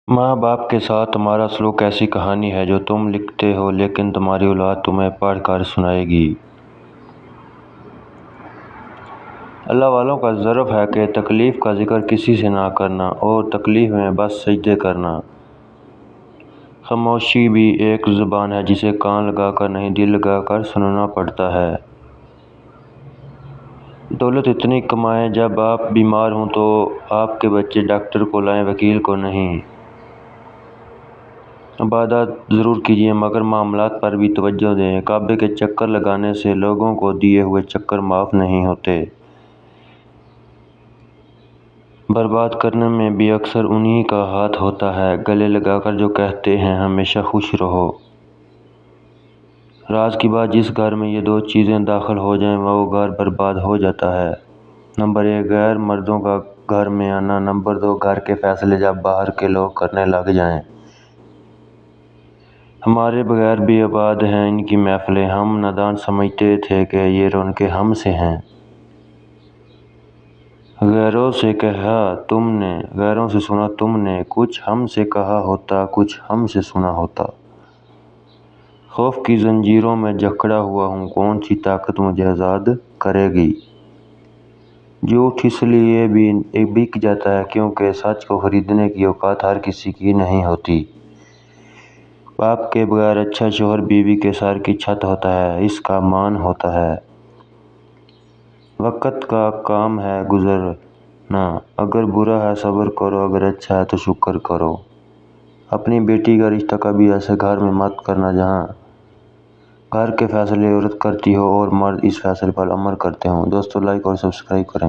माँ बाप के साथ तुम्हारा सलूक ऐसी कहानी है जो तुम लिखते हो लेकिन तुम्हारी औलाद तुम्हें पढ़ कर सुनाएगी। अल्लाह वालों का ज़र्फ़ है कि तकलीफ़ का जिक्र किसी से ना करना और तकलीफ़ में बस सजदे करना। खामोशी भी एक ज़ुबान है जिसे कान लगाकर नहीं दिल लगाकर सुनना पड़ता है। दौलत इतनी कमाएं जब आप बीमार हों तो आपके बच्चे डॉक्टर को लाएं, वकील को नहीं। इबादत ज़रूर कीजिए मगर मामलात पर भी तवज्जो दें। काबे के चक्कर लगाने से लोगों को दिए हुए चक्कर माफ़ नहीं होते। बर्बाद करने में भी अक्सर उन्हीं का हाथ होता है। गले लगाकर जो कहते हैं हमेशा खुश रहो। राज की बात, जिस घर में ये दो चीज़ें दाखिल हो जाएं वो घर बर्बाद हो जाता है। नंबर 1, गैर मर्दों का घर में आना। नंबर 2, घर के फैसले जब बाहर के लोग करने लग जाएं। हमारे बगैर भी आबाद हैं इनकी महफिलें। हम नादान समझते थे कि ये रौनकें हमसे हैं। गैरों से कहा तुमने, गैरों से सुना तुमने। कुछ हमसे कहा होता, कुछ हमसे सुना होता। खौफ की जंजीरों में जकड़ा हुआ हूँ, कौन सी ताकत मुझे आज़ाद करेगी। झूठ इसलिए भी बिक जाता है क्योंकि सच को खरीदने की औकात हर किसी की नहीं होती। बाप के बगैर अच्छा शौहर बीवी के सर की छत होता है, इसका मान होता है। वक्त का काम है गुजरना, अगर बुरा है सब्र करो, अगर अच्छा है तो शुक्र करो। अपनी बेटी का रिश्ता कभी ऐसे घर में मत करना जहां घर के फैसले औरत करती हो और मर्द इस फैसले पर अमल करते हों। दोस्तों, लाइक और सब्सक्राइब करें।